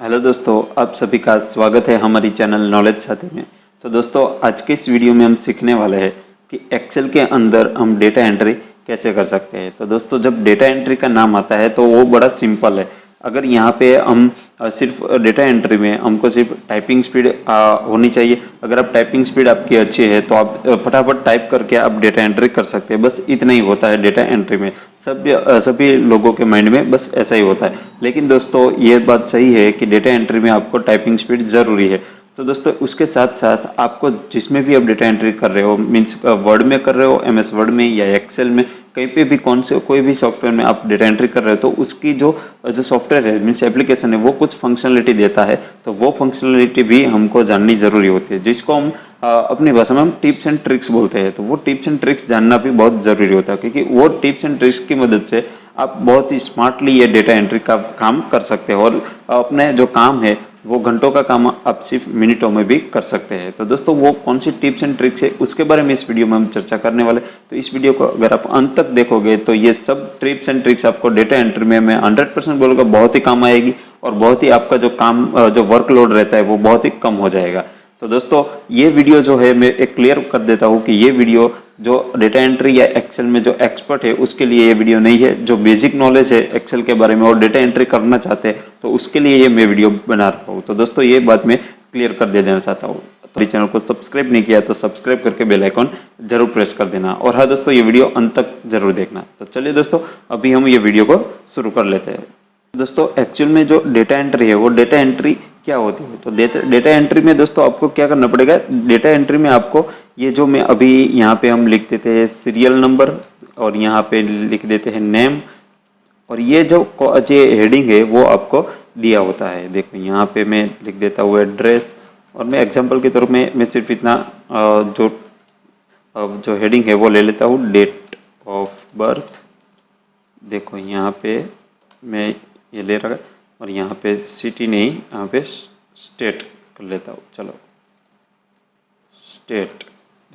Hello दोस्तों, आप सभी का स्वागत है हमारी चैनल नॉलेज साथी में। तो दोस्तों, आज के इस वीडियो में हम सीखने वाले हैं कि एक्सेल के अंदर हम डेटा एंट्री कैसे कर सकते हैं। तो दोस्तों, जब डेटा एंट्री का नाम आता है तो वो बड़ा सिंपल है। अगर यहाँ पे हम सिर्फ डेटा एंट्री में हमको सिर्फ टाइपिंग स्पीड होनी चाहिए। अगर आप टाइपिंग स्पीड आपकी अच्छी है तो आप फटाफट टाइप करके आप डेटा एंट्री कर सकते हैं। बस इतना ही होता है डेटा एंट्री में। सभी लोगों के माइंड में बस ऐसा ही होता है। लेकिन दोस्तों, ये बात सही है कि डेटा एंट्री में आपको टाइपिंग स्पीड ज़रूरी है। तो दोस्तों, उसके साथ साथ आपको जिसमें भी आप डेटा एंट्री कर रहे हो, मीन्स वर्ड में कर रहे हो, एमएस वर्ड में या एक्सेल में, कहीं पे भी कोई भी सॉफ्टवेयर में आप डेटा एंट्री कर रहे हो, तो उसकी जो जो सॉफ्टवेयर है, मीन्स एप्लीकेशन है, वो कुछ फंक्शनलिटी देता है। तो वो फंक्शनलिटी भी हमको जाननी जरूरी होती है, जिसको हम अपनी भाषा में हम टिप्स एंड ट्रिक्स बोलते हैं। तो वो टिप्स एंड ट्रिक्स जानना भी बहुत ज़रूरी होता है, क्योंकि वो टिप्स एंड ट्रिक्स की मदद से आप बहुत ही स्मार्टली ये डेटा एंट्री का काम कर सकते हो और अपने जो काम है वो घंटों का काम आप सिर्फ मिनटों में भी कर सकते हैं। तो दोस्तों, वो कौन सी टिप्स एंड ट्रिक्स है उसके बारे में इस वीडियो में हम चर्चा करने वाले। तो इस वीडियो को अगर आप अंत तक देखोगे तो ये सब टिप्स एंड ट्रिक्स आपको डेटा एंट्री में मैं 100% बोलूँगा बहुत ही काम आएगी और बहुत ही आपका जो काम जो वर्कलोड रहता है वो बहुत ही कम हो जाएगा। तो दोस्तों, ये वीडियो जो है मैं एक क्लियर कर देता हूँ कि ये वीडियो जो डेटा एंट्री या एक्सेल में जो एक्सपर्ट है उसके लिए ये वीडियो नहीं है। जो बेसिक नॉलेज है एक्सेल के बारे में और डेटा एंट्री करना चाहते हैं तो उसके लिए ये मैं वीडियो बना रहा हूँ। तो दोस्तों, ये बात मैं क्लियर कर दे देना चाहता हूँ। तो चैनल को सब्सक्राइब नहीं किया तो सब्सक्राइब करके बेल आइकॉन जरूर प्रेस कर देना। और हाँ दोस्तों, ये वीडियो अंत तक जरूर देखना। तो चलिए दोस्तों, अभी हम ये वीडियो को शुरू कर लेते हैं। दोस्तों, एक्चुअल में जो डेटा एंट्री है वो डेटा एंट्री क्या होती है। तो डेटा एंट्री में दोस्तों आपको क्या करना पड़ेगा। डेटा एंट्री में आपको ये जो मैं अभी यहाँ पे हम लिख देते हैं सीरियल नंबर और यहाँ पे लिख देते हैं नेम, और ये जो हेडिंग है वो आपको दिया होता है। देखो यहाँ पे मैं लिख देता हूँ एड्रेस, और मैं एग्जांपल के तौर में मैं सिर्फ इतना जो हेडिंग है वो ले लेता हूँ डेट ऑफ बर्थ। देखो यहाँ पे मैं ये ले रखा और यहाँ पे सिटी नहीं, यहाँ पे स्टेट कर लेता हूँ। चलो स्टेट।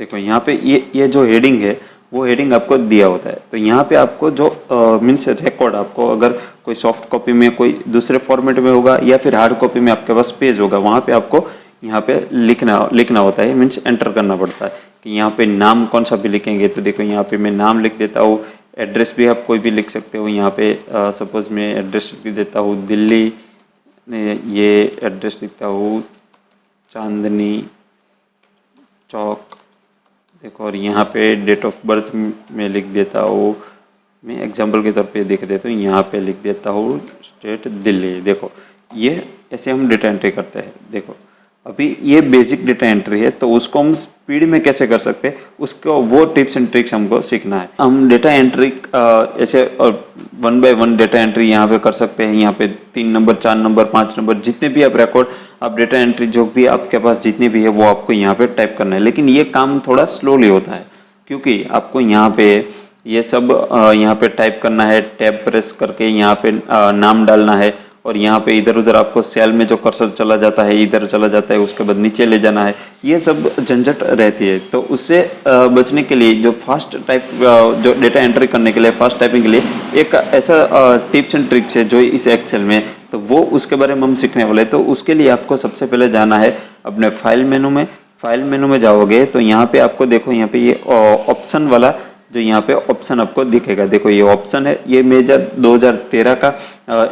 देखो यहाँ पे ये जो हेडिंग है वो हेडिंग आपको दिया होता है। तो यहाँ पे आपको जो मीन्स रिकॉर्ड, आपको अगर कोई सॉफ्ट कॉपी में कोई दूसरे फॉर्मेट में होगा या फिर हार्ड कॉपी में आपके पास पेज होगा, वहाँ पे आपको यहाँ पे लिखना होता है, मीन्स एंटर करना पड़ता है कि यहाँ पे नाम कौन सा भी लिखेंगे। तो देखो यहाँ पे मैं नाम लिख देता हूँ। एड्रेस भी आप कोई भी लिख सकते हो। यहाँ पे सपोज मैं एड्रेस लिख देता हूँ दिल्ली, ये एड्रेस लिखता हूँ चांदनी चौक। देखो, और यहाँ पे डेट ऑफ बर्थ में लिख देता हूँ, मैं एग्जांपल के तौर पे देख देता हूँ, यहाँ पे लिख देता हूँ स्टेट दिल्ली। देखो, ये ऐसे हम डेटा एंट्री करते हैं। देखो, अभी ये बेसिक डेटा एंट्री है, तो उसको हम स्पीड में कैसे कर सकते हैं उसको वो टिप्स एंड ट्रिक्स हमको सीखना है। हम डेटा एंट्री ऐसे 1 बाय 1 डेटा एंट्री यहाँ पे कर सकते हैं। यहाँ पे 3 नंबर, 4 नंबर, 5 नंबर, जितने भी आप रिकॉर्ड, आप डेटा एंट्री जो भी आपके पास जितनी भी है वो आपको यहाँ पे टाइप करना है। लेकिन ये काम थोड़ा स्लोली होता है, क्योंकि आपको यहाँ पे ये सब यहाँ पे टाइप करना है, टैब प्रेस करके यहाँ पे नाम डालना है, और यहाँ पे इधर उधर आपको सेल में जो कर्सर चला जाता है इधर चला जाता है, उसके बाद नीचे ले जाना है, ये सब झंझट रहती है। तो उससे बचने के लिए जो फास्ट टाइप जो डेटा एंट्री करने के लिए, फास्ट टाइपिंग के लिए एक ऐसा टिप्स एंड ट्रिक्स है जो इस एक्सेल में, तो वो उसके बारे में हम सीखने वाले हैं। तो उसके लिए आपको सबसे पहले जाना है अपने फाइल मेनू में जाओगे तो यहाँ पे आपको देखो, यहाँ पे ये ऑप्शन वाला जो यहाँ पे ऑप्शन आपको दिखेगा। देखो, ये ऑप्शन है, ये मेजर 2013 का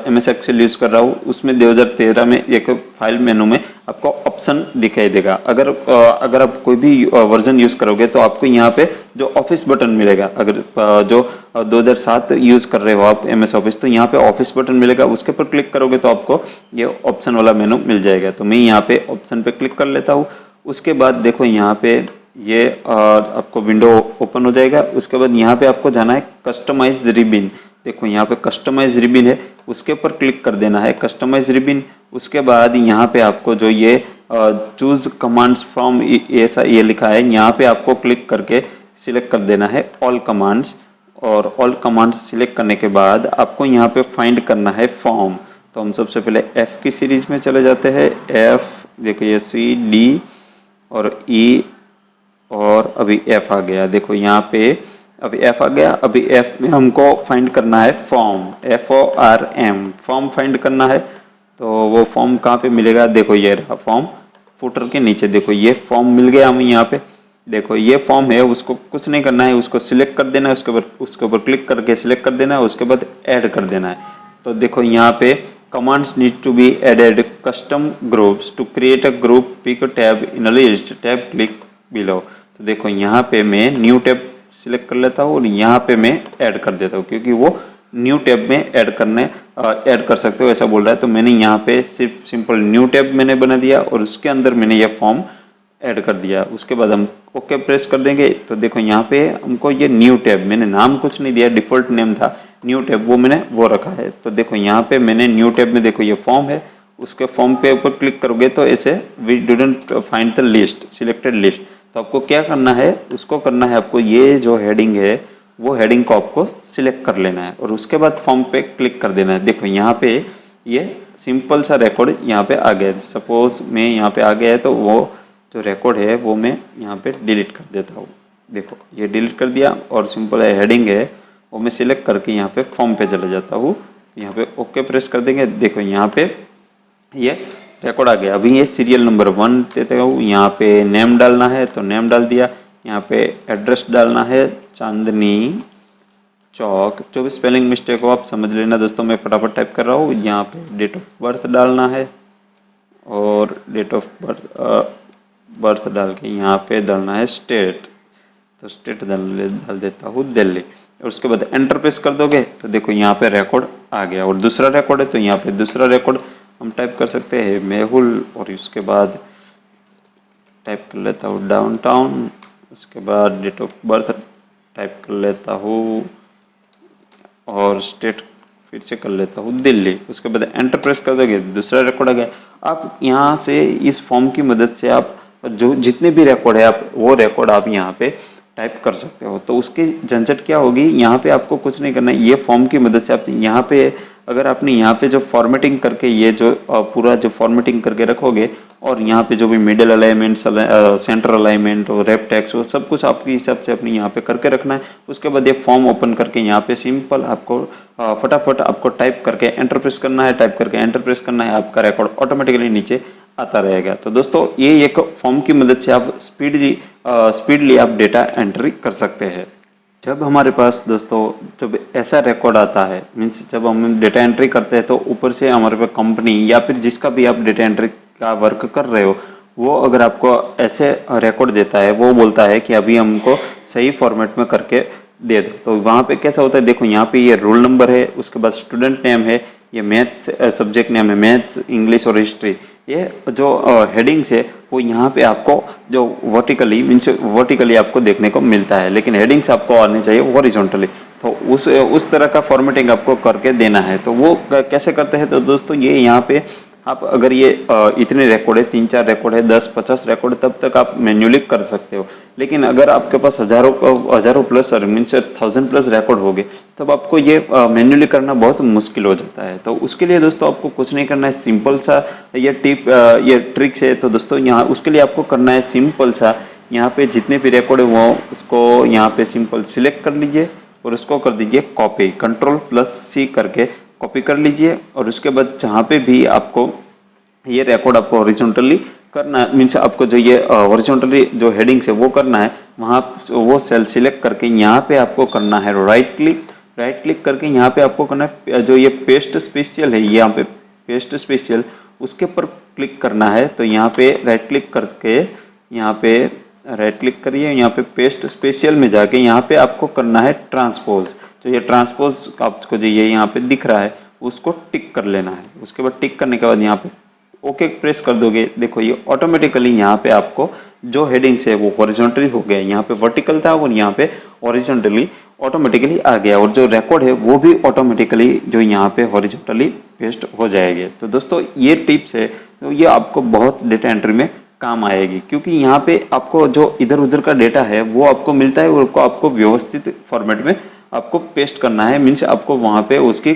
एमएस एक्सेल यूज कर रहा हूँ। उसमें 2013 में एक फाइल मेनू में आपको ऑप्शन दिखाई देगा। अगर आप कोई भी वर्जन यूज करोगे तो आपको यहाँ पे जो ऑफिस बटन मिलेगा। अगर जो 2007 यूज कर रहे हो आप एमएस ऑफिस, तो यहाँ पे ऑफिस बटन मिलेगा, उसके ऊपर क्लिक करोगे तो आपको ये ऑप्शन वाला मेनू मिल जाएगा। तो मैं यहाँ पे ऑप्शन पे क्लिक कर लेता हूँ। उसके बाद देखो यहाँ पे ये आपको विंडो ओपन हो जाएगा। उसके बाद यहाँ पे आपको जाना है कस्टमाइज रिबिन। देखो, यहाँ पे कस्टमाइज रिबिन है, उसके ऊपर क्लिक कर देना है कस्टमाइज रिबिन। उसके बाद यहाँ पे आपको जो ये चूज कमांड्स फ्रॉम ऐसा ये लिखा है, यहाँ पे आपको क्लिक करके सिलेक्ट कर देना है ऑल कमांड्स। और ऑल कमांड्स सिलेक्ट करने के बाद आपको यहाँ पे फाइंड करना है फॉर्म। तो हम सबसे पहले एफ की सीरीज में चले जाते हैं। एफ, देखो ये सी, डी और ई, और अभी एफ आ गया। देखो यहाँ पे अभी एफ आ गया। अभी एफ में हमको फाइंड करना है फॉर्म, FORM, फॉर्म फाइंड करना है। तो वो फॉर्म कहाँ पे मिलेगा, देखो ये रहा फॉर्म, फुटर के नीचे देखो ये फॉर्म मिल गया हमें यहाँ पे। देखो ये फॉर्म है, उसको कुछ नहीं करना है, उसको सिलेक्ट कर देना है, उसके ऊपर क्लिक करके सिलेक्ट कर देना है, उसके बाद ऐड कर देना है। तो देखो यहाँ पे commands need to be added custom groups to create a group pick tab in a list tab click below. तो देखो यहाँ पे मैं न्यू टैब सिलेक्ट कर लेता हूँ और यहाँ पे मैं ऐड कर देता हूँ, क्योंकि वो न्यू टैब में ऐड कर सकते हो ऐसा बोल रहा है। तो मैंने यहाँ पे सिर्फ सिंपल न्यू टैब मैंने बना दिया और उसके अंदर मैंने ये फॉर्म ऐड कर दिया। उसके बाद हम ओके प्रेस कर देंगे। तो देखो यहाँ पे हमको ये न्यू टैब, मैंने नाम कुछ नहीं दिया, डिफॉल्ट नेम था न्यू टैब, वो मैंने वो रखा है। तो देखो यहाँ पे मैंने न्यू टैब में देखो ये फॉर्म है, उसके फॉर्म पे ऊपर क्लिक करोगे तो ऐसे we didn't find the list selected list. तो आपको क्या करना है, उसको करना है आपको ये जो हेडिंग है वो हेडिंग को आपको सिलेक्ट कर लेना है और उसके बाद फॉर्म पे क्लिक कर देना है। देखो यहाँ पे ये सिंपल सा रिकॉर्ड यहाँ पे आ गया है। सपोज मैं यहाँ पे आ गया है तो वो जो रिकॉर्ड है वो मैं यहाँ पे डिलीट कर देता हूँ। देखो ये डिलीट कर दिया और सिंपल हेडिंग है वो मैं सिलेक्ट करके यहाँ पे फॉर्म पे चला जाता हूँ। यहाँ पे ओके प्रेस कर देंगे। देखो यहाँ पे ये रिकॉर्ड आ गया। अभी ये सीरियल नंबर 1 देते हूँ, यहाँ पे नेम डालना है तो नेम डाल दिया, यहाँ पे एड्रेस डालना है चांदनी चौक। जो भी स्पेलिंग मिस्टेक हो आप समझ लेना दोस्तों, मैं फटाफट टाइप कर रहा हूँ। यहाँ पे डेट ऑफ बर्थ डालना है और डेट ऑफ बर्थ डाल के यहाँ पे डालना है स्टेट, तो स्टेट डाल देता हूँ दिल्ली और उसके बाद एंटर प्रेस कर दोगे तो देखो यहाँ पे रिकॉर्ड आ गया। और दूसरा रिकॉर्ड है तो यहाँ पे दूसरा रिकॉर्ड हम टाइप कर सकते हैं मेहुल और उसके बाद टाइप कर लेता हूँ डाउनटाउन, उसके बाद डेट ऑफ बर्थ टाइप कर लेता हूँ और स्टेट फिर से कर लेता हूँ दिल्ली। उसके बाद एंटर प्रेस कर दोगे दूसरा रिकॉर्ड आ गया। आप यहाँ से इस फॉर्म की मदद से आप जो जितने भी रिकॉर्ड है आप वो रिकॉर्ड आप यहाँ पे टाइप कर सकते हो। तो उसकी झंझट क्या होगी, यहाँ पे आपको कुछ नहीं करना है। ये फॉर्म की मदद से आप यहाँ पे अगर आपने यहाँ पे जो फॉर्मेटिंग करके ये जो पूरा जो फॉर्मेटिंग करके रखोगे और यहाँ पे जो भी मिडिल अलाइनमेंट सेंटर अलाइनमेंट और रेप टैक्स वो सब कुछ आपके हिसाब से अपने यहाँ पे करके रखना है। उसके बाद ये फॉर्म ओपन करके यहाँ पे सिंपल आपको फटाफट आपको टाइप करके एंटर प्रेस करना है, टाइप करके एंटर प्रेस करना है, आपका रिकॉर्ड ऑटोमेटिकली नीचे आता रहेगा। तो दोस्तों ये एक फॉर्म की मदद से आप स्पीडली आप डेटा एंट्री कर सकते हैं। जब हमारे पास दोस्तों जब ऐसा रिकॉर्ड आता है, मीन्स जब हम डेटा एंट्री करते हैं तो ऊपर से हमारे पास कंपनी या फिर जिसका भी आप डेटा एंट्री का वर्क कर रहे हो वो अगर आपको ऐसे रिकॉर्ड देता है, वो बोलता है कि अभी हमको सही फॉर्मेट में करके दे दो। तो वहाँ पे कैसा होता है, देखो यहाँ पे ये रोल नंबर है, उसके बाद स्टूडेंट नेम है, ये मैथ्स सब्जेक्ट नेम है, मैथ्स इंग्लिश और हिस्ट्री। ये जो हेडिंग्स है वो यहाँ पे आपको जो वर्टिकली आपको देखने को मिलता है, लेकिन हेडिंग्स आपको आने चाहिए हॉरिजॉन्टली। तो उस तरह का फॉर्मेटिंग आपको करके देना है। तो वो कैसे करते हैं, तो दोस्तों ये यहाँ पे आप अगर ये इतने रिकॉर्ड है, 3-4 रिकॉर्ड है, 10-50 रिकॉर्ड, तब तक आप मैन्युअली कर सकते हो। लेकिन अगर आपके पास हजारों प्लस मीन्स 1000 प्लस रिकॉर्ड हो गए तब आपको ये मैन्युअली करना बहुत मुश्किल हो जाता है। तो उसके लिए दोस्तों आपको कुछ नहीं करना है, सिंपल सा ये ट्रिक्स है। तो दोस्तों यहाँ उसके लिए आपको करना है सिंपल सा, यहाँ पे जितने भी रिकॉर्ड है वो उसको यहाँ पे सिंपल सिलेक्ट कर लीजिए और उसको कर दीजिए कॉपी, Ctrl+C करके कॉपी कर लीजिए। और उसके बाद जहाँ पे भी आपको ये रिकॉर्ड आपको हॉरिजॉन्टली करना है, मीन्स आपको जो ये हॉरिजॉन्टली जो हेडिंग्स है वो करना है, वहाँ वो सेल सिलेक्ट करके यहाँ पे आपको करना है राइट क्लिक करके यहाँ पे आपको करना है जो ये पेस्ट स्पेशियल है, यहाँ पे पेस्ट स्पेशियल उसके ऊपर क्लिक करना है। तो यहाँ पे राइट क्लिक करके यहाँ पे राइट क्लिक करिए, यहाँ पे पेस्ट स्पेशियल में जाके यहाँ पे आपको करना है ट्रांसपोज। तो ये ट्रांसपोज आपको जो ये यहाँ पे दिख रहा है उसको टिक कर लेना है। उसके बाद टिक करने के बाद यहाँ पे ओके प्रेस कर दोगे, देखो ये ऑटोमेटिकली यहाँ पे आपको जो हेडिंग्स है वो हॉरिजॉन्टली हो गया, यहाँ पे वर्टिकल था और यहाँ पे हॉरिजॉन्टली ऑटोमेटिकली आ गया। और जो रिकॉर्ड है वो भी ऑटोमेटिकली जो यहाँ पे हॉरिजॉन्टली पेस्ट हो जाएंगे। तो दोस्तों ये टिप्स है, तो ये आपको बहुत डेटा एंट्री में काम आएगी, क्योंकि यहाँ पे आपको जो इधर उधर का डेटा है वो आपको मिलता है और आपको व्यवस्थित फॉर्मेट में आपको पेस्ट करना है। मीन्स आपको वहाँ पे उसकी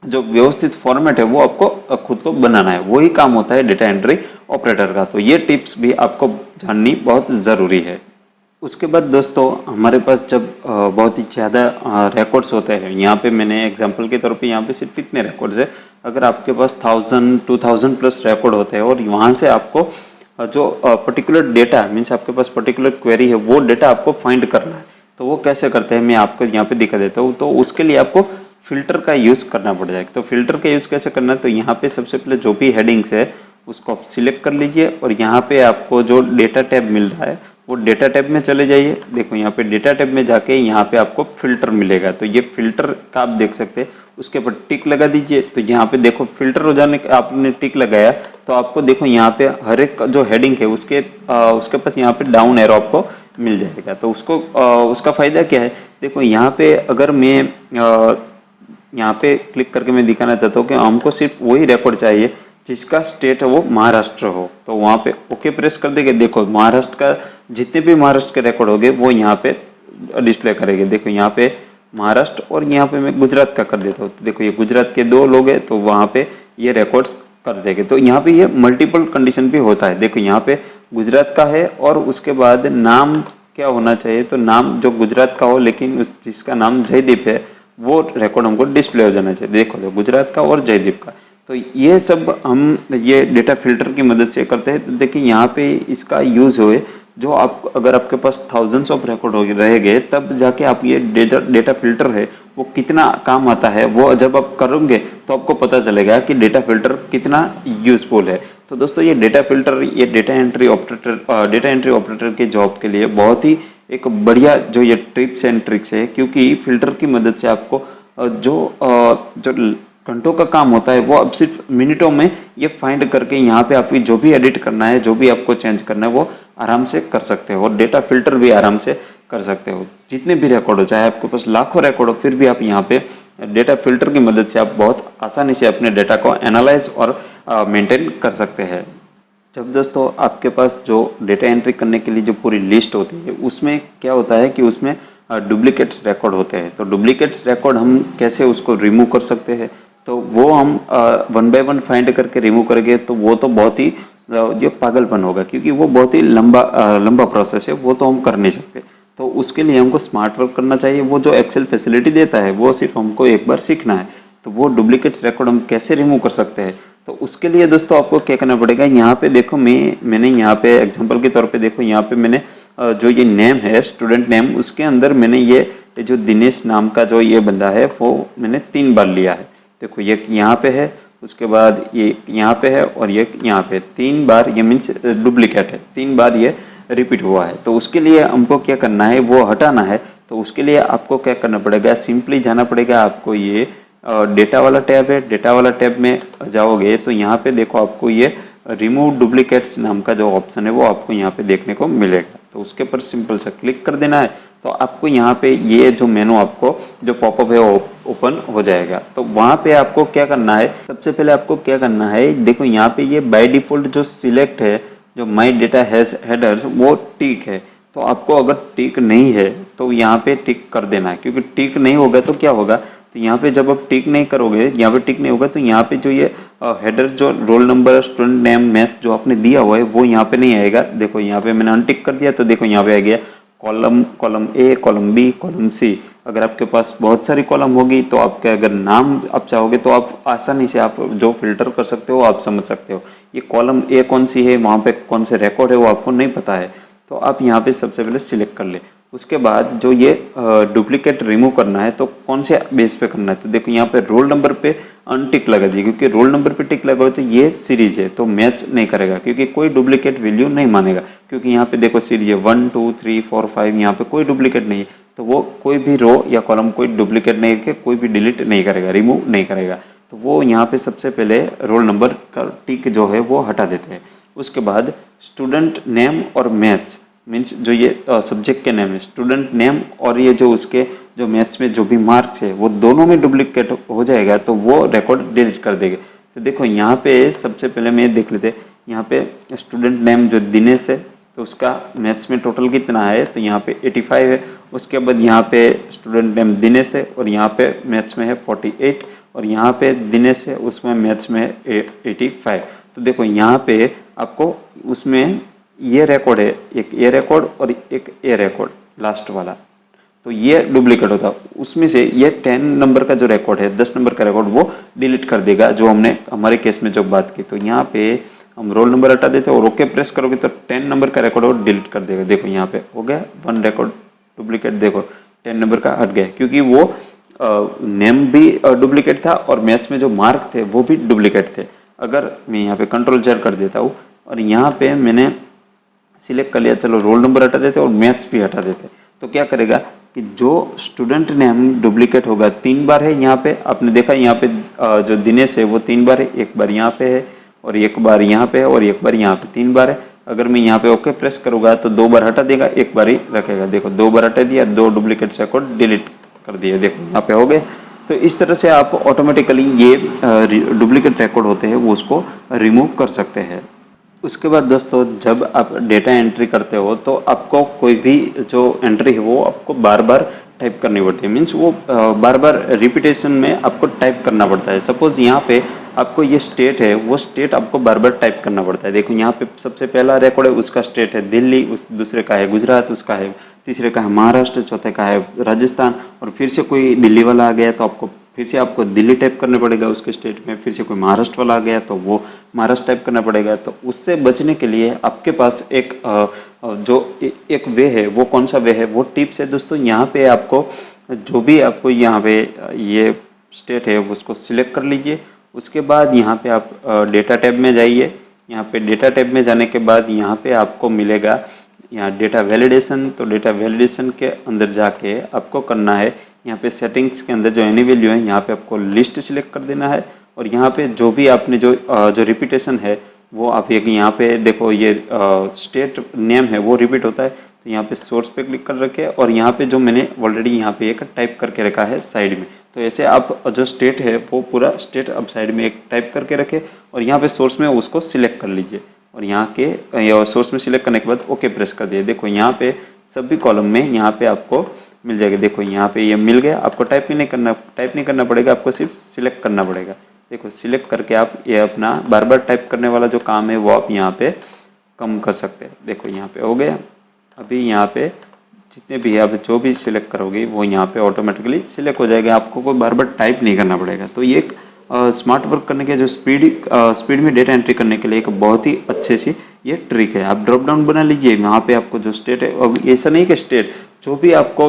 जो व्यवस्थित फॉर्मेट है वो आपको खुद को बनाना है, वही काम होता है डेटा एंट्री ऑपरेटर का। तो ये टिप्स भी आपको जाननी बहुत ज़रूरी है। उसके बाद दोस्तों हमारे पास जब बहुत ही ज़्यादा रिकॉर्ड्स होते हैं, यहाँ पे मैंने एग्जांपल के तौर पे यहाँ पे सिर्फ इतने रिकॉर्ड्स है। अगर आपके पास 1000-2000 प्लस रिकॉर्ड होते हैं और वहाँ से आपको जो पर्टिकुलर डेटा मीन्स आपके पास पर्टिकुलर क्वेरी है वो डेटा आपको फाइंड करना है, तो वो कैसे करते हैं मैं आपको यहाँ पे दिखा देता हूँ। तो उसके लिए आपको फिल्टर का यूज़ करना पड़ जाएगा। तो फिल्टर का यूज़ कैसे करना है, तो यहाँ पे सबसे पहले जो भी हेडिंग्स है उसको आप सिलेक्ट कर लीजिए और यहाँ पे आपको जो डेटा टैब मिल रहा है वो डेटा टैब में चले जाइए। देखो यहाँ पे डेटा टैब में जाके यहाँ पे आपको फिल्टर मिलेगा, तो ये फिल्टर का आप देख सकते हैं, उसके ऊपर टिक लगा दीजिए। तो यहाँ पे देखो फिल्टर हो जाने का आपने टिक लगाया तो आपको देखो यहाँ पे हर एक जो हेडिंग है उसके पास यहाँ पे डाउन एरो आपको मिल जाएगा। तो उसका फ़ायदा क्या है, देखो यहाँ पे अगर मैं यहाँ पे क्लिक करके मैं दिखाना चाहता हूँ कि हमको सिर्फ वही रिकॉर्ड चाहिए जिसका स्टेट है वो महाराष्ट्र हो, तो वहाँ पे ओके प्रेस कर देंगे। देखो महाराष्ट्र का जितने भी महाराष्ट्र के रिकॉर्ड हो गए वो यहाँ पे डिस्प्ले करेंगे। देखो यहाँ पे महाराष्ट्र और यहाँ पे मैं गुजरात का कर देता हूँ, तो देखो ये गुजरात के 2 लोग हैं तो वहाँ पे ये रिकॉर्ड्स कर देंगे। तो यहाँ पे ये मल्टीपल कंडीशन भी होता है। देखो यहाँ पे गुजरात का है और उसके बाद नाम क्या होना चाहिए, तो नाम जो गुजरात का हो लेकिन जिसका नाम जयदीप है वो रिकॉर्ड हमको डिस्प्ले हो जाना चाहिए। देखो तो गुजरात का और जयदीप का। तो ये सब हम ये डेटा फिल्टर की मदद से करते हैं। तो देखिए यहाँ पे इसका यूज़ हुए जो आप अगर आपके पास थाउजेंड्स ऑफ रिकॉर्ड हो रहेंगे तब जाके आप ये डेटा फिल्टर है वो कितना काम आता है, वो जब आप करोगे तो आपको पता चलेगा कि डेटा फिल्टर कितना यूजफुल है। तो दोस्तों ये डेटा फिल्टर ये डेटा एंट्री ऑपरेटर के जॉब के लिए बहुत ही एक बढ़िया जो ये टिप्स एंड ट्रिक्स है, क्योंकि फिल्टर की मदद से आपको जो घंटों का काम होता है वो अब सिर्फ मिनटों में ये फाइंड करके यहाँ पे आपकी जो भी एडिट करना है, जो भी आपको चेंज करना है वो आराम से कर सकते हो और डेटा फिल्टर भी आराम से कर सकते हो। जितने भी रिकॉर्ड हो, चाहे आपके पास लाखों रिकॉर्ड हो, फिर भी आप यहाँ पे डेटा फिल्टर की मदद से आप बहुत आसानी से अपने डेटा को एनालाइज और मेंटेन कर सकते हैं। जब दोस्तों आपके पास जो डेटा एंट्री करने के लिए जो पूरी लिस्ट होती है उसमें क्या होता है कि उसमें डुप्लीकेट्स रिकॉर्ड होते हैं। तो डुप्लीकेट्स रिकॉर्ड हम कैसे उसको रिमूव कर सकते हैं, तो वो हम 1 बाय 1 फाइंड करके रिमूव करेंगे तो वो तो बहुत ही जो पागलपन होगा, क्योंकि वो बहुत ही लंबा प्रोसेस है, वो तो हम कर नहीं सकते। तो उसके लिए हमको स्मार्ट वर्क करना चाहिए। वो जो एक्सेल फैसिलिटी देता है वो सिर्फ हमको एक बार सीखना है। तो वो डुप्लीकेट्स रिकॉर्ड हम कैसे रिमूव कर सकते हैं, तो उसके लिए दोस्तों आपको क्या करना पड़ेगा, यहाँ पे देखो मैंने यहाँ पे एग्जांपल के तौर पे देखो यहाँ पे मैंने जो ये नेम है स्टूडेंट नेम, उसके अंदर मैंने ये जो दिनेश नाम का जो ये बंदा है वो मैंने 3 बार लिया है। देखो ये यहाँ पे है, उसके बाद ये यहाँ पे है और ये यहाँ पे 3 बार, ये मीन्स डुप्लीकेट है, 3 बार ये रिपीट हुआ है। तो उसके लिए हमको क्या करना है, वो हटाना है। तो उसके लिए आपको क्या करना पड़ेगा, सिंपली जाना पड़ेगा आपको ये डेटा वाला टैब है, डेटा वाला टैब में जाओगे तो यहाँ पे देखो आपको ये रिमूव डुप्लीकेट्स नाम का जो ऑप्शन है वो आपको यहाँ पे देखने को मिलेगा। तो उसके ऊपर सिंपल सा क्लिक कर देना है, तो आपको यहाँ पे ये जो मेनू आपको जो पॉपअप है वो ओपन हो जाएगा। तो वहाँ पे आपको क्या करना है, सबसे पहले आपको क्या करना है, देखो यहाँ पे ये बाय डिफॉल्ट जो सिलेक्ट है जो माई डेटा हैज हेडर्स वो टिक है। तो आपको अगर टिक नहीं है तो यहाँ पे टिक कर देना है, क्योंकि टिक नहीं होगा तो क्या होगा, तो यहाँ पे जब आप टिक नहीं करोगे, यहाँ पे टिक नहीं होगा तो यहाँ पे जो ये हेडर जो roll number student name math जो आपने दिया हुआ है वो यहाँ पे नहीं आएगा। देखो यहाँ पे मैंने अनटिक कर दिया तो देखो यहाँ पे आ गया column A, column B, column C. अगर आपके पास बहुत सारी कॉलम होगी तो आपके अगर नाम आप चाहोगे तो आप आसानी से आप जो फिल्टर कर सकते हो आप समझ सकते हो। ये कॉलम ए कौन सी है, वहाँ पे कौन से रिकॉर्ड है वो आपको नहीं पता है, तो आप यहाँ पे सबसे पहले सिलेक्ट कर ले। उसके बाद जो ये डुप्लीकेट रिमूव करना है तो कौन से बेस पे करना है, तो देखो यहाँ पे रोल नंबर पे अनटिक लगा दिए, क्योंकि रोल नंबर पे टिक लगा हो तो ये सीरीज है तो मैच नहीं करेगा, क्योंकि कोई डुप्लीकेट वैल्यू नहीं मानेगा। क्योंकि यहाँ पे देखो सीरीज है 1 2 3 4 5, यहाँ पे कोई डुप्लीकेट नहीं है, तो वो कोई भी रो या कॉलम कोई डुप्लीकेट नहीं करके कोई भी डिलीट नहीं करेगा, रिमूव नहीं करेगा। तो वो यहाँ पे सबसे पहले रोल नंबर का टिक जो है वो हटा देते हैं। उसके बाद स्टूडेंट नेम और मैथ्स मीन्स जो ये सब्जेक्ट के नेम है स्टूडेंट नेम और ये जो उसके जो मैथ्स में जो भी मार्क्स है वो दोनों में डुप्लीकेट हो जाएगा, तो वो रिकॉर्ड डिलीट कर देंगे। तो देखो यहाँ पे सबसे पहले मैं देख लेते, यहाँ पे स्टूडेंट नेम जो दिनेश है तो उसका मैथ्स में टोटल कितना है, तो यहाँ पे 85 है। उसके बाद यहाँ पे स्टूडेंट नेम दिनेश है और यहाँ पे मैथ्स में है 48 और यहाँ पे दिनेश है उसमें मैथ्स में है 85। तो देखो यहाँ पे आपको उसमें ये रिकॉर्ड है, एक ए रिकॉर्ड और एक ए रिकॉर्ड लास्ट वाला, तो ये डुप्लीकेट होता। उसमें से ये 10 नंबर का जो रिकॉर्ड है, 10 नंबर का रिकॉर्ड वो डिलीट कर देगा, जो हमने हमारे केस में जो बात की। तो यहाँ पे हम रोल नंबर हटा देते हैं और ओके प्रेस करोगे तो 10 नंबर का रिकॉर्ड वो डिलीट कर देगा। देखो यहाँ पे हो गया 1 रिकॉर्ड डुप्लीकेट, देखो 10 नंबर का हट गया, क्योंकि वो नेम भी डुप्लीकेट था और मैथ्स में जो मार्क थे वो भी डुप्लीकेट थे। अगर मैं यहाँ पे कंट्रोल Z कर देता हूँ और यहाँ पे मैंने सिलेक्ट कर लिया, चलो रोल नंबर हटा देते और मैथ्स भी हटा देते, तो क्या करेगा कि जो स्टूडेंट नेम डुप्लीकेट होगा 3 बार है यहाँ पे, आपने देखा यहाँ पे जो दिनेश है वो 3 बार है, एक बार यहाँ पे है और एक बार यहाँ पे है और एक बार यहाँ पे 3 बार है। अगर मैं यहाँ पे ओके प्रेस करूँगा तो 2 बार हटा देगा, एक बार ही रखेगा। देखो 2 बार हटा दिया, 2 डुप्लीकेट रिकॉर्ड डिलीट कर दिया, देखो यहाँ पे हो गए। तो इस तरह से आप ऑटोमेटिकली ये डुप्लीकेट रिकॉर्ड होते हैं वो उसको रिमूव कर सकते हैं। उसके बाद दोस्तों जब आप डेटा एंट्री करते हो तो आपको कोई भी जो एंट्री है वो आपको बार बार टाइप करनी पड़ती है, मीन्स वो बार बार रिपीटेशन में आपको टाइप करना पड़ता है। सपोज यहाँ पे आपको ये स्टेट है, वो स्टेट आपको बार बार टाइप करना पड़ता है। देखो यहाँ पे सबसे पहला रिकॉर्ड है, उसका स्टेट है दिल्ली, उस दूसरे का है गुजरात, उसका है तीसरे का है महाराष्ट्र, चौथे का है राजस्थान, और फिर से कोई दिल्ली वाला आ गया तो आपको फिर से आपको दिल्ली टाइप करना पड़ेगा उसके स्टेट में, फिर से कोई महाराष्ट्र वाला आ गया तो वो महाराष्ट्र टाइप करना पड़ेगा। तो उससे बचने के लिए आपके पास एक वे है, वो कौन सा वे है, वो टिप्स है दोस्तों। यहाँ पे आपको जो भी आपको यहाँ पे ये स्टेट है उसको सिलेक्ट कर लीजिए। उसके बाद यहाँ पे आप डेटा टैब में जाइए। यहाँ पे डेटा टैब में जाने के बाद यहाँ पे आपको मिलेगा यहाँ डेटा वैलिडेशन। तो डेटा वैलिडेशन के अंदर जाके आपको करना है, यहाँ पे सेटिंग्स के अंदर जो एनी वैल्यू है यहाँ पे आपको लिस्ट सिलेक्ट कर देना है, और यहाँ पे जो भी आपने जो रिपीटेशन है वो आप एक यहाँ पे देखो ये स्टेट नेम है वो रिपीट होता है, तो यहाँ पे सोर्स पे क्लिक कर रखे और यहाँ पे जो मैंने ऑलरेडी यहाँ पे एक टाइप करके रखा है साइड में। तो ऐसे आप जो स्टेट है वो पूरा स्टेट अब साइड में एक टाइप करके रखे और यहाँ पे सोर्स में उसको सिलेक्ट कर लीजिए, और यहाँ के सोर्स में सिलेक्ट करने के बाद ओके प्रेस कर दिए। देखो यहाँ पे सभी कॉलम में यहाँ पे आपको मिल जाएगा। देखो यहाँ पे ये मिल गया, आपको टाइप नहीं करना पड़ेगा, आपको सिर्फ सिलेक्ट करना पड़ेगा। देखो सिलेक्ट करके आप ये अपना बार बार टाइप करने वाला जो काम है वो आप यहाँ पे कम कर सकते हैं। देखो यहाँ पे हो गया। अभी यहाँ पे जितने भी आप जो भी सिलेक्ट करोगे वो यहाँ पे ऑटोमेटिकली सिलेक्ट हो जाएगा, आपको कोई बार बार टाइप नहीं करना पड़ेगा। तो ये एक स्मार्ट वर्क करने के जो स्पीड में डेटा एंट्री करने के लिए एक बहुत ही अच्छे सी ये ट्रिक है। आप ड्रॉप डाउन बना लीजिए, वहाँ पे आपको जो स्टेट है, अब ऐसा नहीं कि स्टेट जो भी आपको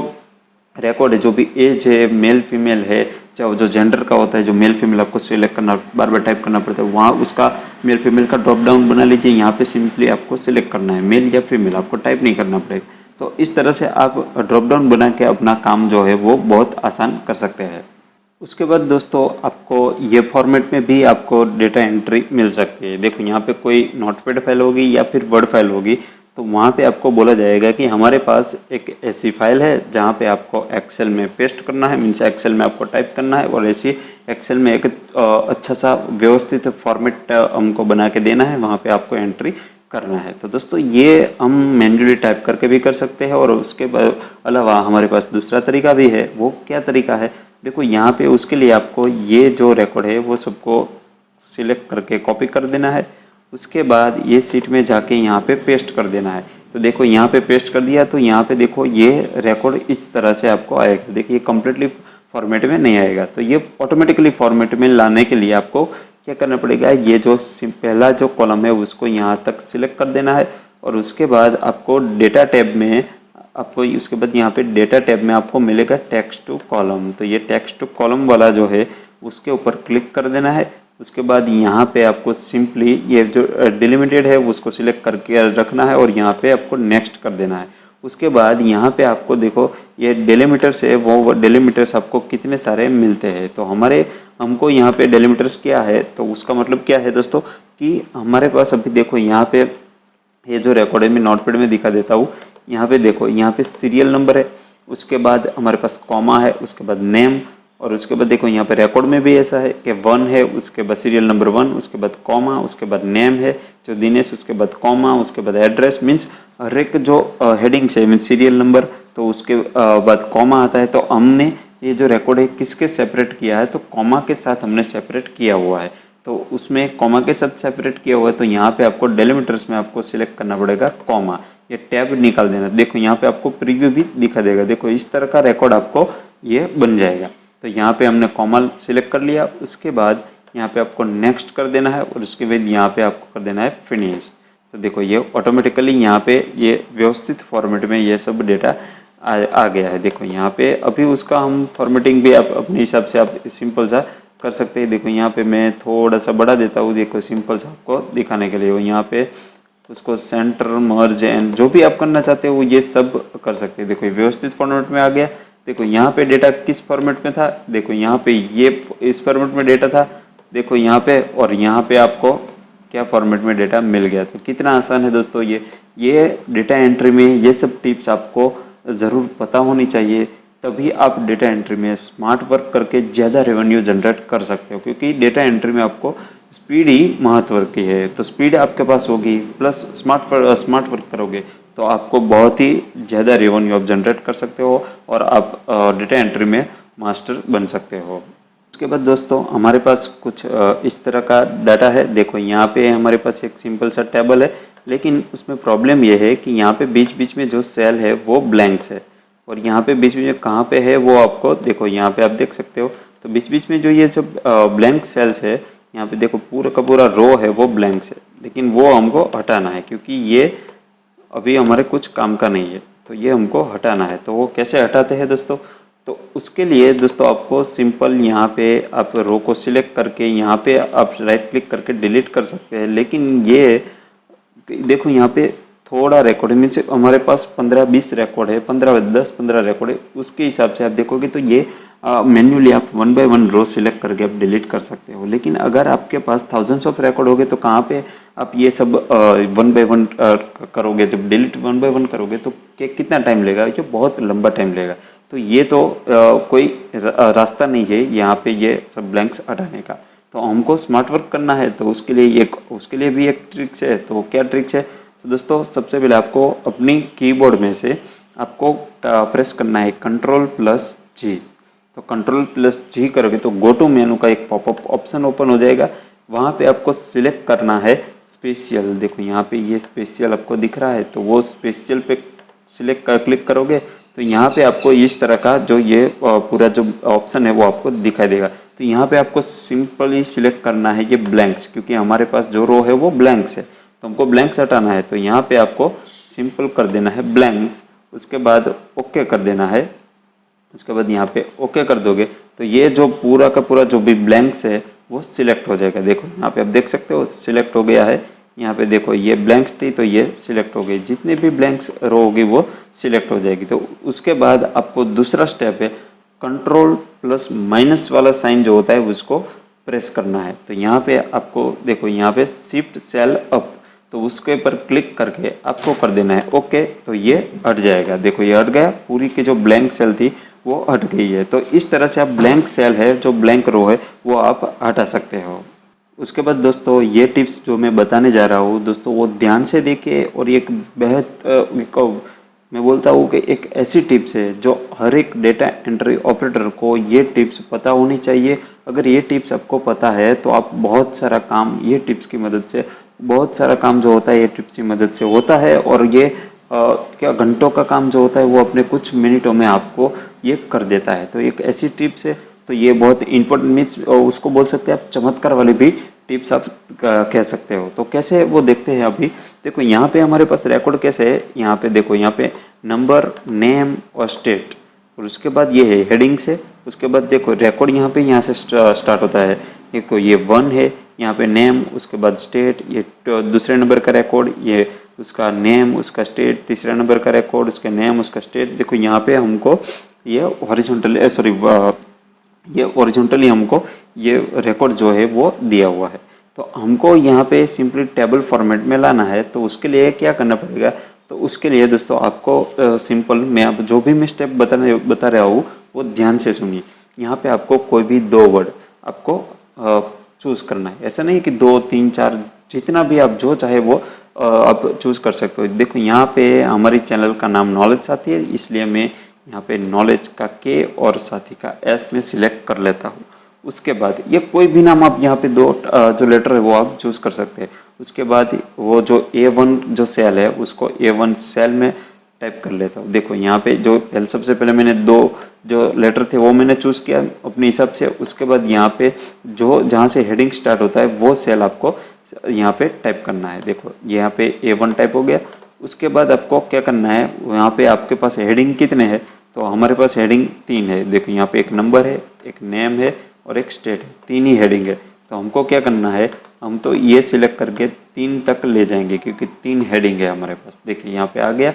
रिकॉर्ड है, जो भी एज है, मेल फीमेल है, चाहे जो जेंडर का होता है, जो मेल फीमेल आपको सिलेक्ट करना बार बार टाइप करना पड़ता है, वहाँ उसका मेल फीमेल का ड्रॉप डाउन बना लीजिए। यहाँ पे सिंपली आपको सिलेक्ट करना है मेल या फीमेल, आपको टाइप नहीं करना पड़ेगा। तो इस तरह से आप ड्रॉप डाउन बना के अपना काम जो है वो बहुत आसान कर सकते हैं। उसके बाद दोस्तों आपको ये फॉर्मेट में भी आपको डेटा एंट्री मिल सकती है। देखो यहाँ पे कोई नोटपैड फाइल होगी या फिर वर्ड फाइल होगी, तो वहाँ पे आपको बोला जाएगा कि हमारे पास एक ऐसी फाइल है जहाँ पे आपको एक्सेल में पेस्ट करना है, मीन्स एक्सेल में आपको टाइप करना है, और ऐसी एक्सेल में एक अच्छा सा व्यवस्थित फॉर्मेट हमको बना के देना है, वहाँ पे आपको एंट्री करना है। तो दोस्तों ये हम मैन्युअली टाइप करके भी कर सकते हैं, और उसके अलावा हमारे पास दूसरा तरीका भी है। वो क्या तरीका है, देखो यहाँ पे उसके लिए आपको ये जो रिकॉर्ड है वो सबको सिलेक्ट करके कॉपी कर देना है। उसके बाद ये सीट में जाके यहाँ पे पेस्ट कर देना है। तो देखो यहाँ पे पेस्ट कर दिया, तो यहाँ पे देखो ये रिकॉर्ड इस तरह से आपको आएगा। देखिए ये कम्प्लीटली फॉर्मेट में नहीं आएगा, तो ये ऑटोमेटिकली फॉर्मेट में लाने के लिए आपको क्या करना पड़ेगा, ये जो पहला जो कॉलम है उसको यहाँ तक सिलेक्ट कर देना है, और उसके बाद आपको डेटा टैब में उसके बाद यहाँ पे डेटा टैब में आपको मिलेगा टेक्स्ट टू कॉलम। तो ये टेक्स्ट टू कॉलम वाला जो है उसके ऊपर क्लिक कर देना है। उसके बाद यहाँ पे आपको सिंपली ये जो डिलिमिटेड है उसको सिलेक्ट करके रखना है, और यहाँ पे आपको नेक्स्ट कर देना है। उसके बाद यहाँ पे आपको देखो ये डेलीमीटर्स है, वो डेलीमीटर्स आपको कितने सारे मिलते हैं। तो हमको यहाँ पे डेलीमीटर्स क्या है, तो उसका मतलब क्या है दोस्तों कि हमारे पास अभी देखो यहाँ पे ये जो रिकॉर्ड है मैं नोटपैड में दिखा देता हूँ। यहाँ पे देखो यहाँ पे सीरियल नंबर है, उसके बाद हमारे पास कॉमा है, उसके बाद नेम, और उसके बाद देखो यहाँ पे रिकॉर्ड में भी ऐसा है कि 1 है, उसके बाद सीरियल नंबर 1, उसके बाद कॉमा, उसके बाद नेम है जो दिनेश, उसके बाद कॉमा, उसके बाद एड्रेस, मीन्स हर एक जो हेडिंग्स है मीन्स सीरियल नंबर, तो उसके बाद कॉमा आता है। तो हमने ये जो रिकॉर्ड है किसके सेपरेट किया है, तो कॉमा के साथ हमने सेपरेट किया हुआ है। तो उसमें कॉमा के साथ सेपरेट किया हुआ है, तो यहाँ पे आपको डेलीमीटर्स में आपको सिलेक्ट करना पड़ेगा कॉमा, ये टैब निकाल देना। देखो यहाँ पे आपको प्रीव्यू भी दिखा देगा, देखो इस तरह का रिकॉर्ड आपको ये बन जाएगा। तो यहाँ पे हमने कॉमा सिलेक्ट कर लिया, उसके बाद यहाँ पे आपको नेक्स्ट कर देना है और उसके बाद यहाँ पे आपको कर देना है फिनिश। तो देखो ये ऑटोमेटिकली यहाँ पे ये व्यवस्थित फॉर्मेट में ये सब डेटा आ गया है। देखो यहाँ पे अभी उसका हम फॉर्मेटिंग भी आप अपने हिसाब से आप सिंपल सा कर सकते हैं। देखो यहाँ पे मैं थोड़ा सा बढ़ा देता हूँ, देखो सिंपल सा आपको दिखाने के लिए। यहाँ पे उसको सेंटर, मर्ज एंड जो भी आप करना चाहते हो ये सब कर सकते हैं। देखो ये व्यवस्थित फॉर्मेट में आ गया। देखो यहाँ पे डेटा किस फॉर्मेट में था, देखो यहाँ पे ये इस फॉर्मेट में डेटा था, देखो यहाँ पे, और यहाँ पे आपको क्या फॉर्मेट में डेटा मिल गया। तो कितना आसान है दोस्तों ये डेटा एंट्री में ये सब टिप्स आपको ज़रूर पता होनी चाहिए, तभी आप डेटा एंट्री में स्मार्ट वर्क करके ज़्यादा रेवेन्यू जनरेट कर सकते हो। क्योंकि डेटा एंट्री में आपको स्पीड ही महत्व की है, तो स्पीड आपके पास होगी प्लस स्मार्ट वर्क करोगे तो आपको बहुत ही ज़्यादा रेवेन्यू आप जनरेट कर सकते हो और आप डेटा एंट्री में मास्टर बन सकते हो। उसके बाद दोस्तों हमारे पास कुछ इस तरह का डाटा है। देखो यहाँ पे हमारे पास एक सिंपल सा टेबल है, लेकिन उसमें प्रॉब्लम ये है कि यहाँ पे बीच बीच में जो सेल है वो ब्लैंक्स है, और यहाँ पे बीच बीच में कहाँ पे है वो आपको देखो यहाँ पे आप देख सकते हो। तो बीच बीच में जो ये सब ब्लैंक सेल्स है, यहाँ पे देखो पूरा का पूरा रो है वो ब्लैंक्स है, लेकिन वो हमको हटाना है क्योंकि ये अभी हमारे कुछ काम का नहीं है, तो ये हमको हटाना है। तो वो कैसे हटाते हैं दोस्तों, तो उसके लिए दोस्तों आपको सिंपल यहाँ पे आप रो को सिलेक्ट करके यहाँ पे आप राइट क्लिक करके डिलीट कर सकते हैं। लेकिन ये देखो यहाँ पे थोड़ा रिकॉर्ड मीन्स हमारे पास 15-20 रिकॉर्ड है, 15-10-15 रिकॉर्ड है, उसके हिसाब से आप देखोगे तो ये मैन्युअली आप 1 बाय 1 रो सिलेक्ट करके आप डिलीट कर सकते हो। लेकिन अगर आपके पास थाउजेंड्स ऑफ रिकॉर्ड होगे तो कहाँ पे आप ये सब 1 बाय 1 करोगे, जब डिलीट 1 बाय 1 करोगे तो कितना टाइम लेगा, ये बहुत लंबा टाइम लेगा। तो ये तो कोई रास्ता नहीं है यहाँ पे ये सब ब्लैंक्स हटाने का। तो हमको स्मार्ट वर्क करना है, तो उसके लिए भी एक ट्रिक्स है। तो क्या ट्रिक्स है, तो दोस्तों सबसे पहले आपको अपनी कीबोर्ड में से आपको प्रेस करना है Ctrl+G। तो Ctrl+G करोगे तो गो टू मेनू का एक पॉपअप ऑप्शन ओपन हो जाएगा, वहाँ पे आपको सिलेक्ट करना है स्पेशियल। देखो यहाँ पे ये स्पेशियल आपको दिख रहा है, तो वो स्पेशियल पे क्लिक करोगे तो यहाँ पे आपको इस तरह का जो ये पूरा जो ऑप्शन है वो आपको दिखाई देगा। तो यहाँ पे आपको सिंपली सिलेक्ट करना है ये ब्लैंक्स, क्योंकि हमारे पास जो रो है वो ब्लैंक्स है, तो हमको ब्लैंक्स हटाना है। तो यहाँ पे आपको सिंपल कर देना है ब्लैंक्स, उसके बाद ओके कर देना है। उसके बाद यहाँ पे ओके कर दोगे तो ये जो पूरा का पूरा जो भी ब्लैंक्स है वो सिलेक्ट हो जाएगा। देखो यहाँ पे आप देख सकते हो सिलेक्ट हो गया है। यहाँ पे देखो ये ब्लैंक्स थी तो ये सिलेक्ट हो गई, जितने भी ब्लैंक्स रो होगी वो सिलेक्ट हो जाएगी। तो उसके बाद आपको दूसरा स्टेप है Ctrl+- वाला साइन जो होता है उसको प्रेस करना है। तो यहाँ पे आपको देखो यहाँ पे शिफ्ट सेल अप, तो उसके ऊपर क्लिक करके आपको कर देना है ओके, तो ये हट जाएगा। देखो ये हट गया, पूरी की जो ब्लैंक सेल थी वो हट गई है। तो इस तरह से आप ब्लैंक सेल है जो ब्लैंक रो है वो आप हटा सकते हो। उसके बाद दोस्तों ये टिप्स जो मैं बताने जा रहा हूँ दोस्तों वो ध्यान से देखिए, और एक बेहद मैं बोलता हूँ कि एक ऐसी टिप्स है जो हर एक डेटा एंट्री ऑपरेटर को ये टिप्स पता होनी चाहिए। अगर ये टिप्स आपको पता है तो आप बहुत सारा काम ये टिप्स की मदद से, बहुत सारा काम जो होता है ये टिप्स की मदद से होता है, और ये क्या घंटों का काम जो होता है वो अपने कुछ मिनटों में आपको ये कर देता है। तो एक ऐसी टिप्स है, तो ये बहुत इंपॉर्टेंट मीन्स उसको बोल सकते हैं आप चमत्कार वाली भी टिप्स आप कह सकते हो। तो कैसे वो देखते हैं अभी। देखो यहाँ पे हमारे पास रिकॉर्ड कैसे है, यहाँ पे देखो यहाँ पे नंबर, नेम और स्टेट, और उसके बाद ये है हेडिंग्स है। उसके बाद देखो रिकॉर्ड यहाँ से स्टार्ट होता है। देखो ये 1 है, यहाँ पे नेम, उसके बाद स्टेट, ये दूसरे नंबर का रिकॉर्ड, ये उसका नेम उसका स्टेट, तीसरा नंबर का रिकॉर्ड उसका नेम उसका स्टेट। देखो यहाँ पे हमको ये ओरिजिनली हमको ये रिकॉर्ड जो है वो दिया हुआ है। तो हमको यहाँ पे सिंपली टेबल फॉर्मेट में लाना है, तो उसके लिए क्या करना पड़ेगा। तो उसके लिए दोस्तों आपको सिंपल मैं आप जो भी मैं स्टेप बता रहा हूँ वो ध्यान से सुनिए। यहाँ पे आपको कोई भी 2 वर्ड आपको चूज़ करना है। ऐसा नहीं कि 2, 3, 4 जितना भी आप जो चाहे वो आप चूज़ कर सकते हो। देखो यहाँ पे हमारी चैनल का नाम नॉलेज साथी है, इसलिए मैं यहाँ पे नॉलेज का के और साथी का एस में सिलेक्ट कर लेता हूँ। उसके बाद ये कोई भी नाम आप यहाँ पे दो जो लेटर है वो आप चूज कर सकते हैं। उसके बाद वो जो A1 जो सेल है उसको A1 सेल में टाइप कर लेता हूँ। देखो यहाँ पे जो पहले सबसे पहले मैंने दो जो लेटर थे वो मैंने चूज किया अपने हिसाब से। उसके बाद यहाँ पे जो जहाँ से हेडिंग स्टार्ट होता है वो सेल आपको यहाँ पे टाइप करना है। देखो यहाँ पे A1 टाइप हो गया। उसके बाद आपको क्या करना है, यहाँ पे आपके पास हेडिंग कितने हैं, तो हमारे पास हेडिंग 3 है। देखो यहाँ पे एक नंबर है, एक नेम है और एक स्टेट है, 3 ही हेडिंग है। तो हमको क्या करना है, हम तो ये सिलेक्ट करके 3 तक ले जाएंगे क्योंकि 3 हेडिंग है हमारे पास। देखिए यहाँ पे आ गया।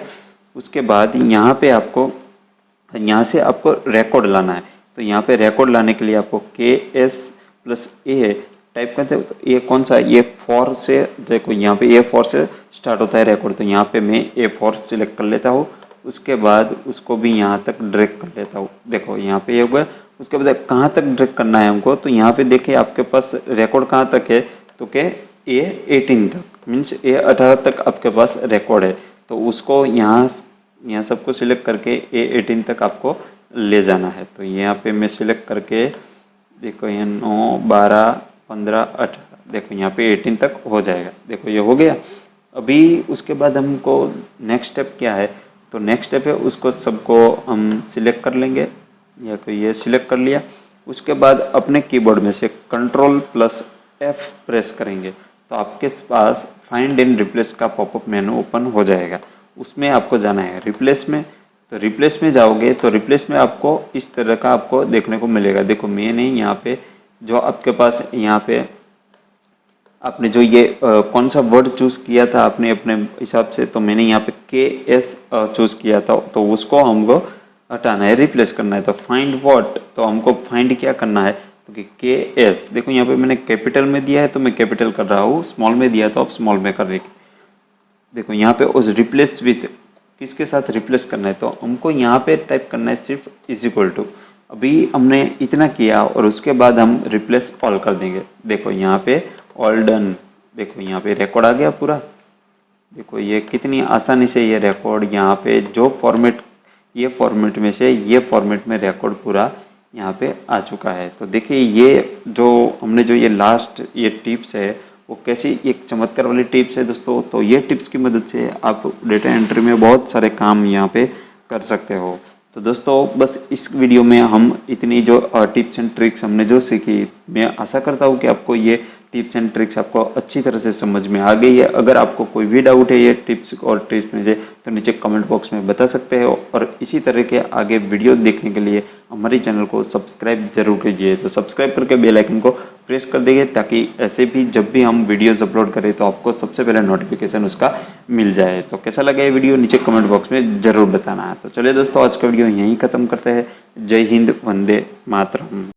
उसके बाद यहाँ पे आपको यहाँ से आपको रिकॉर्ड लाना है। तो यहाँ पे रिकॉर्ड लाने के लिए आपको KS+A टाइप करते हो। तो ये कौन सा, ये 4 से, देखो यहाँ पे A4 से स्टार्ट होता है रिकॉर्ड। तो यहाँ पे मैं A4 सिलेक्ट कर लेता हूँ। उसके बाद उसको भी यहाँ तक ड्रैग कर लेता हूँ। देखो यहाँ पे ये हुआ। उसके बाद कहाँ तक ड्रैग करना है हमको, तो यहाँ पे देखिए आपके पास रिकॉर्ड कहाँ तक है, तो क्या A18 तक, मीन्स A18 तक आपके पास रिकॉर्ड है। तो उसको यहाँ सबको सिलेक्ट करके A18 तक आपको ले जाना है। तो यहाँ पे मैं सिलेक्ट करके देखो ये 9, 12, 15, 18, देखो यहाँ पे 18 तक हो जाएगा। देखो ये हो गया। अभी उसके बाद हमको नेक्स्ट स्टेप क्या है, तो नेक्स्ट स्टेप है उसको सबको हम सिलेक्ट कर लेंगे। या तो ये सिलेक्ट कर लिया। उसके बाद अपने कीबोर्ड में से Ctrl+F प्रेस करेंगे तो आपके पास फाइंड एंड रिप्लेस का पॉपअप मेनू ओपन हो जाएगा। उसमें आपको जाना है रिप्लेस में। तो रिप्लेस में जाओगे तो रिप्लेस में आपको इस तरह का आपको देखने को मिलेगा। देखो मैंने यहाँ पे जो आपके पास यहाँ पे आपने जो ये कौन सा वर्ड चूज़ किया था आपने अपने हिसाब से, तो मैंने यहाँ पे KS चूज़ किया था। तो उसको हमको हटाना है, रिप्लेस करना है। तो फाइंड व्हाट, तो हमको फाइंड क्या करना है, तो कि KS, देखो यहाँ पे मैंने कैपिटल में दिया है तो मैं कैपिटल कर रहा हूँ, स्मॉल में दिया तो आप स्मॉल में कर रहे। देखो यहाँ पे उस रिप्लेस विथ किसके साथ रिप्लेस करना है, तो हमको यहाँ पे टाइप करना है सिर्फ =। अभी हमने इतना किया और उसके बाद हम रिप्लेस ऑल कर देंगे। देखो यहाँ पे ऑल डन। देखो यहाँ पे रिकॉर्ड आ गया पूरा। देखो ये कितनी आसानी से ये रिकॉर्ड यहाँ पे जो फॉर्मेट, ये फॉर्मेट में से ये फॉर्मेट में रिकॉर्ड पूरा यहाँ पे आ चुका है। तो देखिए ये जो हमने जो ये लास्ट ये टिप्स है वो कैसी एक चमत्कार वाली टिप्स है दोस्तों। तो ये टिप्स की मदद से आप डेटा एंट्री में बहुत सारे काम यहाँ पे कर सकते हो। तो दोस्तों बस इस वीडियो में हम इतनी जो टिप्स एंड ट्रिक्स हमने जो सीखी, मैं आशा करता हूँ कि आपको ये टिप्स एंड ट्रिक्स आपको अच्छी तरह से समझ में आ गई है। अगर आपको कोई भी डाउट है ये टिप्स और ट्रिक्स में से, तो नीचे कमेंट बॉक्स में बता सकते हो। और इसी तरह के आगे वीडियो देखने के लिए हमारे चैनल को सब्सक्राइब जरूर कीजिए। तो सब्सक्राइब करके बेल आइकन को प्रेस कर देंगे ताकि ऐसे भी जब भी हम वीडियोज़ अपलोड करें तो आपको सबसे पहले नोटिफिकेशन उसका मिल जाए। तो कैसा लगा ये वीडियो नीचे कमेंट बॉक्स में ज़रूर बताना है। तो चलिए दोस्तों आज का वीडियो यहीं ख़त्म करते हैं। जय हिंद, वंदे मातरम।